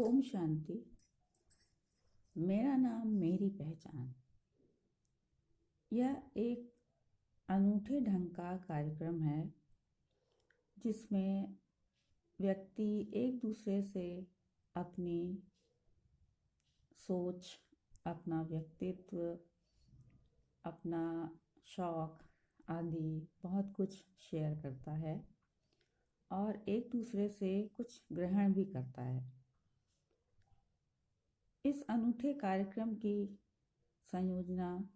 ओम शांति। मेरा नाम मेरी पहचान। यह एक अनूठे ढंग का कार्यक्रम है जिसमें व्यक्ति एक दूसरे से अपनी सोच, अपना व्यक्तित्व, अपना शौक आदि बहुत कुछ शेयर करता है और एक दूसरे से कुछ ग्रहण भी करता है। इस अनूठे कार्यक्रम की संयोजना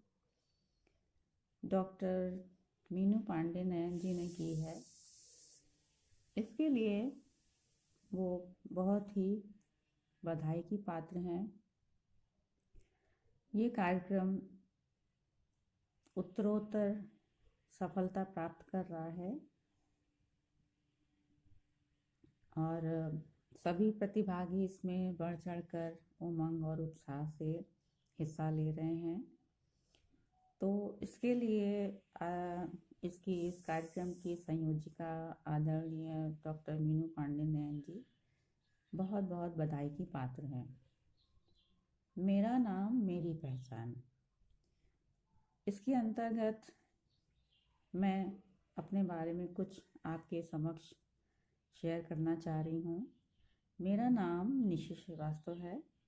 डॉक्टर मीनू पांडे नयन जी ने की है। इसके लिए वो बहुत ही बधाई की पात्र हैं। ये कार्यक्रम उत्तरोत्तर सफलता प्राप्त कर रहा है और सभी प्रतिभागी इसमें बढ़ चढ़कर उमंग और उत्साह से हिस्सा ले रहे हैं। तो इसके लिए इस कार्यक्रम की संयोजिका आदरणीय डॉक्टर मीनू पांडे नयन जी बहुत बहुत बधाई की पात्र हैं। मेरा नाम मेरी पहचान, इसके अंतर्गत मैं अपने बारे में कुछ आपके समक्ष शेयर करना चाह रही हूँ। मेरा नाम निशि श्रीवास्तव है।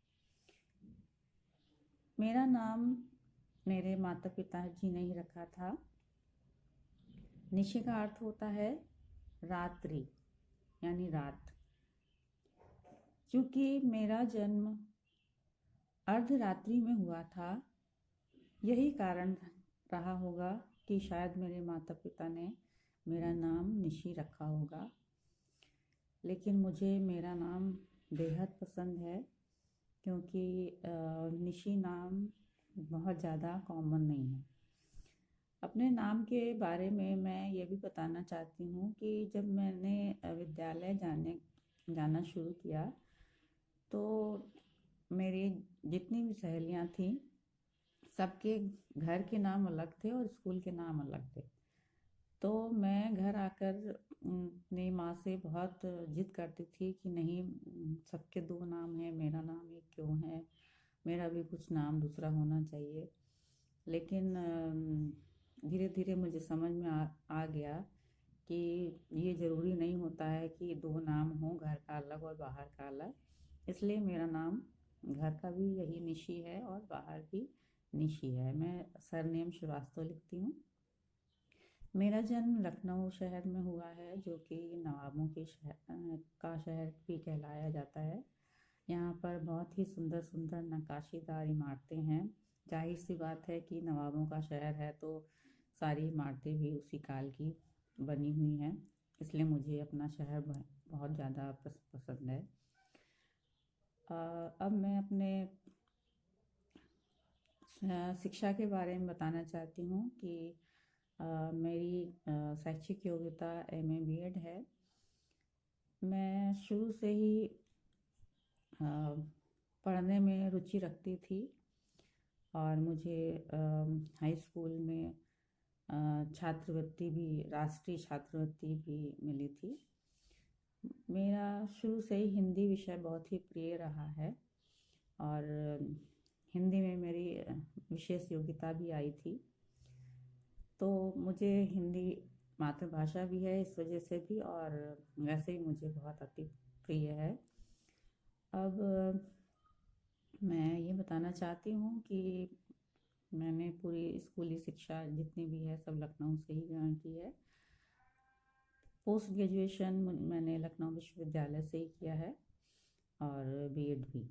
मेरा नाम मेरे माता पिता जी ने ही रखा था। निशि का अर्थ होता है रात्रि यानी रात। क्योंकि मेरा जन्म अर्धरात्रि में हुआ था, यही कारण रहा होगा कि शायद मेरे माता पिता ने मेरा नाम निशि रखा होगा। लेकिन मुझे मेरा नाम बेहद पसंद है क्योंकि निशि नाम बहुत ज़्यादा कॉमन नहीं है। अपने नाम के बारे में मैं ये भी बताना चाहती हूँ कि जब मैंने विद्यालय जाना शुरू किया तो मेरी जितनी भी सहेलियाँ थीं सबके घर के नाम अलग थे और स्कूल के नाम अलग थे। तो मैं घर आकर अपनी माँ से बहुत जिद करती थी कि नहीं, सबके दो नाम हैं, मेरा नाम एक क्यों है, मेरा भी कुछ नाम दूसरा होना चाहिए। लेकिन धीरे धीरे मुझे समझ में आ गया कि ये ज़रूरी नहीं होता है कि दो नाम हो, घर का अलग और बाहर का अलग। इसलिए मेरा नाम घर का भी यही निशि है और बाहर भी निशि है। मैं सरनेम श्रीवास्तव लिखती हूँ। मेरा जन्म लखनऊ शहर में हुआ है, जो कि नवाबों के शहर भी कहलाया जाता है। यहाँ पर बहुत ही सुंदर सुंदर नक्काशीदार इमारतें हैं। जाहिर सी बात है कि नवाबों का शहर है तो सारी इमारतें भी उसी काल की बनी हुई हैं, इसलिए मुझे अपना शहर बहुत ज़्यादा पसंद है। अब मैं अपने शिक्षा के बारे में बताना चाहती हूँ कि मेरी शैक्षिक योग्यता एमए बीएड है। मैं शुरू से ही पढ़ने में रुचि रखती थी और मुझे हाई स्कूल में राष्ट्रीय छात्रवृत्ति भी मिली थी। मेरा शुरू से ही हिंदी विषय बहुत ही प्रिय रहा है और हिंदी में मेरी विशेष योग्यता भी आई थी। तो मुझे हिंदी मातृभाषा भी है इस वजह से भी, और वैसे ही मुझे बहुत अति प्रिय है। अब मैं ये बताना चाहती हूँ कि मैंने पूरी स्कूली शिक्षा जितनी भी है सब लखनऊ से ही ग्रहण की है। पोस्ट ग्रेजुएशन मैंने लखनऊ विश्वविद्यालय से ही किया है और बीएड भी।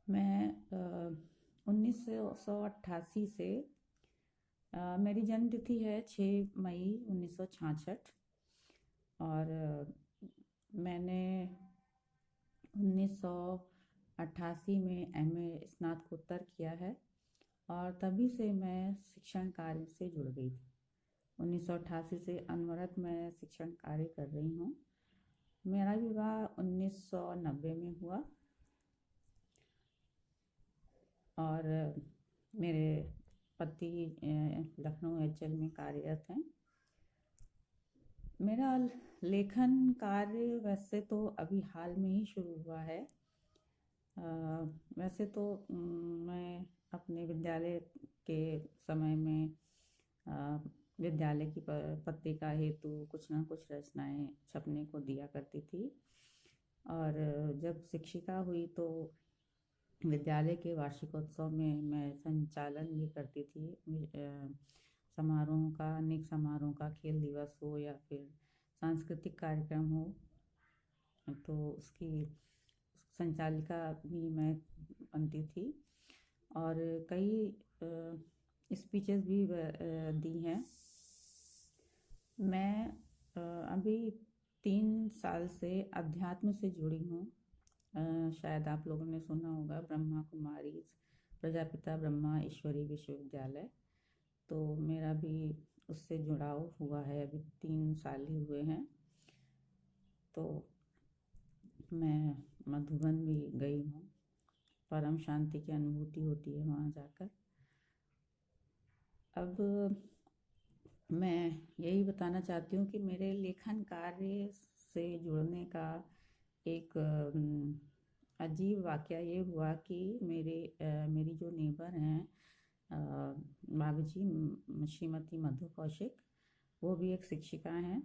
मैं 1988 से मेरी जन्म तिथि है 6 मई 1966 और मैंने 1988 में एमए स्नातकोत्तर किया है और तभी से मैं शिक्षण कार्य से जुड़ गई थी। 1988 से अनवरत मैं शिक्षण कार्य कर रही हूँ। मेरा विवाह 1990 में हुआ और मेरे पति लखनऊ एचएल में कार्यरत हैं। मेरा लेखन कार्य वैसे तो अभी हाल में ही शुरू हुआ है। अ, वैसे तो मैं अपने विद्यालय के समय में अ, विद्यालय की पत्रिका हेतु कुछ ना कुछ रचनाएं छपने को दिया करती थी। और जब शिक्षिका हुई तो विद्यालय के वार्षिकोत्सव में मैं संचालन भी करती थी। समारोह का, अनेक समारोह का, खेल दिवस हो या फिर सांस्कृतिक कार्यक्रम हो, तो उसकी संचालिका भी मैं बनती थी। और कई स्पीचेस भी दी हैं। मैं अभी 3 साल से अध्यात्म से जुड़ी हूँ। शायद आप लोगों ने सुना होगा ब्रह्मा कुमारी प्रजापिता ब्रह्मा ईश्वरी विश्वविद्यालय। तो मेरा भी उससे जुड़ाव हुआ है, अभी 3 साल ही हुए हैं। तो मैं मधुबन भी गई हूँ, परम शांति की अनुभूति होती है वहाँ जाकर। अब मैं यही बताना चाहती हूँ कि मेरे लेखन कार्य से जुड़ने का एक अजीब वाक़या ये हुआ कि मेरी जो नेबर हैं, भाभी जी, श्रीमती मधु कौशिक, वो भी एक शिक्षिका हैं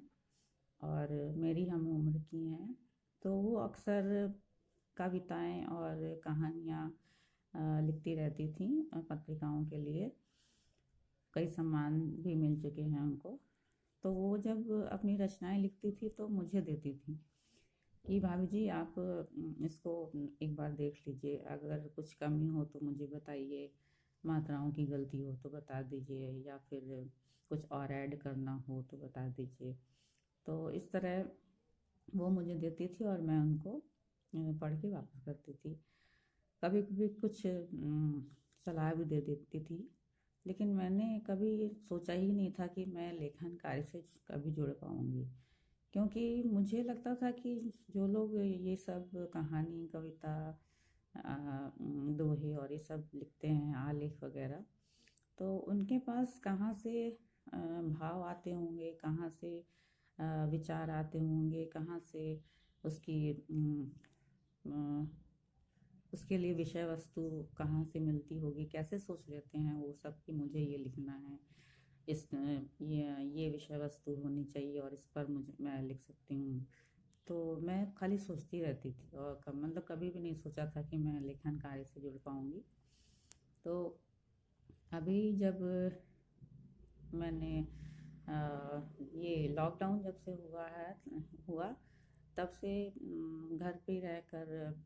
और मेरी हम उम्र की हैं। तो वो अक्सर कविताएं और कहानियाँ लिखती रहती थीं पत्रिकाओं के लिए। कई सम्मान भी मिल चुके हैं उनको। तो वो जब अपनी रचनाएं लिखती थी तो मुझे देती थी कि भाभी जी आप इसको एक बार देख लीजिए, अगर कुछ कमी हो तो मुझे बताइए, मात्राओं की गलती हो तो बता दीजिए, या फिर कुछ और ऐड करना हो तो बता दीजिए। तो इस तरह वो मुझे देती थी और मैं उनको पढ़ के वापस करती थी। कभी कभी कुछ सलाह भी दे देती थी। लेकिन मैंने कभी सोचा ही नहीं था कि मैं लेखन कार्य से कभी जुड़ पाऊँगी, क्योंकि मुझे लगता था कि जो लोग ये सब कहानी, कविता, दोहे और ये सब लिखते हैं, आलेख वगैरह, तो उनके पास कहाँ से भाव आते होंगे, कहाँ से विचार आते होंगे, कहाँ से उसकी उसके लिए विषय वस्तु कहाँ से मिलती होगी, कैसे सोच लेते हैं वो सब कि मुझे ये लिखना है, ये विषय वस्तु होनी चाहिए और इस पर मुझे मैं लिख सकती हूँ। तो मैं खाली सोचती रहती थी और मतलब कभी भी नहीं सोचा था कि मैं लेखन कार्य से जुड़ पाऊँगी। तो अभी जब मैंने ये लॉकडाउन जब से हुआ, तब से घर पे रहकर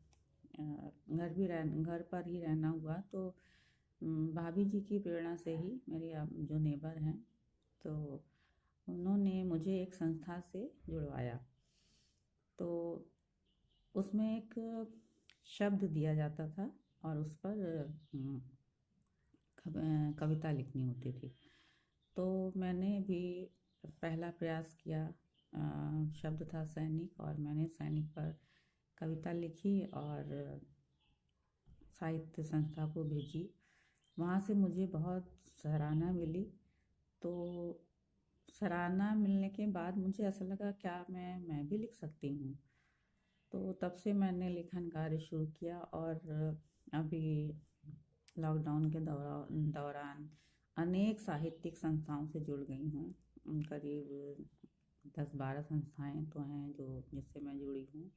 घर पर ही रहना हुआ। तो भाभी जी की प्रेरणा से ही, मेरी जो नेबर हैं, तो उन्होंने मुझे एक संस्था से जुड़वाया। तो उसमें एक शब्द दिया जाता था और उस पर कविता लिखनी होती थी। तो मैंने भी पहला प्रयास किया। शब्द था सैनिक और मैंने सैनिक पर कविता लिखी और साहित्य संस्था को भेजी। वहाँ से मुझे बहुत सराहना मिली। तो सराहना मिलने के बाद मुझे ऐसा लगा, क्या मैं भी लिख सकती हूँ। तो तब से मैंने लेखन कार्य शुरू किया और अभी लॉकडाउन के दौरान अनेक साहित्यिक संस्थाओं से जुड़ गई हूँ। करीब 10-12 संस्थाएं तो हैं जो जिससे मैं जुड़ी हूँ।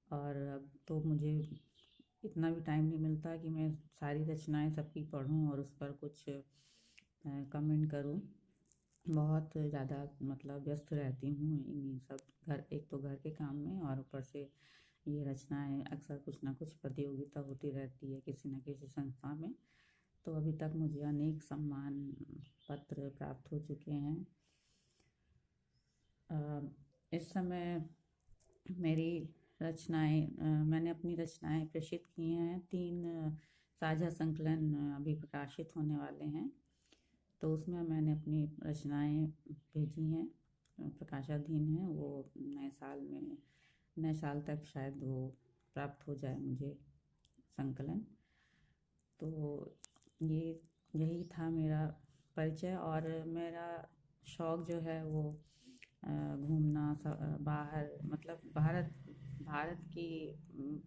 और अब तो मुझे इतना भी टाइम नहीं मिलता कि मैं सारी रचनाएं सबकी पढूं और उस पर कुछ कमेंट करूं। बहुत ज़्यादा मतलब व्यस्त रहती हूँ इन सब, एक तो घर के काम में और ऊपर से ये रचनाएं, अक्सर कुछ ना कुछ प्रतियोगिता होती रहती है किसी न किसी संस्था में। तो अभी तक मुझे अनेक सम्मान पत्र प्राप्त हो चुके हैं। इस समय मेरी मैंने अपनी रचनाएं प्रेषित की हैं। 3 साझा संकलन अभी प्रकाशित होने वाले हैं। तो उसमें मैंने अपनी रचनाएं भेजी हैं, प्रकाशाधीन हैं। वो नए साल तक शायद वो प्राप्त हो जाए मुझे संकलन। तो ये यही था मेरा परिचय। और मेरा शौक़ जो है वो घूमना, बाहर मतलब भारत भारत की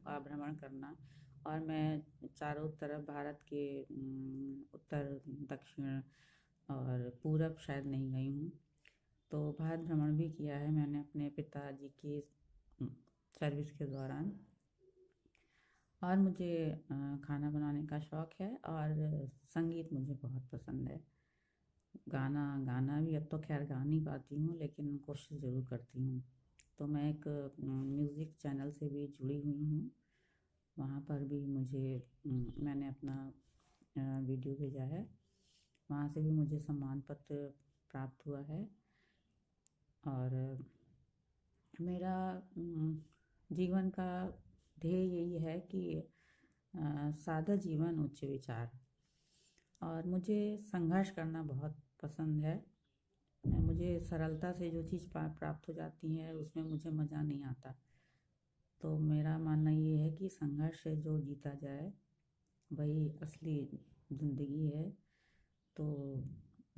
का भ्रमण करना। और मैं चारों तरफ भारत के उत्तर, दक्षिण और पूरब शायद नहीं गई हूँ। तो भारत भ्रमण भी किया है मैंने अपने पिताजी की सर्विस के दौरान। और मुझे खाना बनाने का शौक़ है और संगीत मुझे बहुत पसंद है। गाना गाना भी अब तो खैर गा नहीं पाती हूँ, लेकिन कोशिश ज़रूर करती हूँ। तो मैं एक म्यूज़िक चैनल से भी जुड़ी हुई हूँ। वहाँ पर भी मुझे मैंने अपना वीडियो भेजा है। वहाँ से भी मुझे सम्मान पत्र प्राप्त हुआ है। और मेरा जीवन का ध्येय यही है कि सादा जीवन उच्च विचार। और मुझे संघर्ष करना बहुत पसंद है। मुझे सरलता से जो चीज़ प्राप्त हो जाती है उसमें मुझे मज़ा नहीं आता। तो मेरा मानना ये है कि संघर्ष से जो जीता जाए वही असली ज़िंदगी है। तो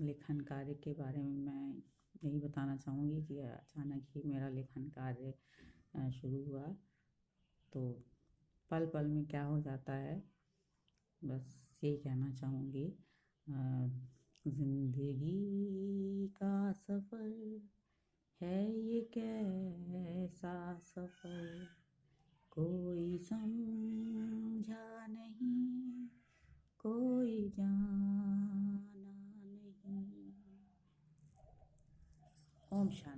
लेखन कार्य के बारे में मैं यही बताना चाहूँगी कि अचानक ही मेरा लेखन कार्य शुरू हुआ। तो पल पल में क्या हो जाता है, बस यही कहना चाहूँगी। ज़िंदगी का सफ़र है ये कैसा सफ़र, कोई समझा नहीं, कोई जाना नहीं। ओम शांति।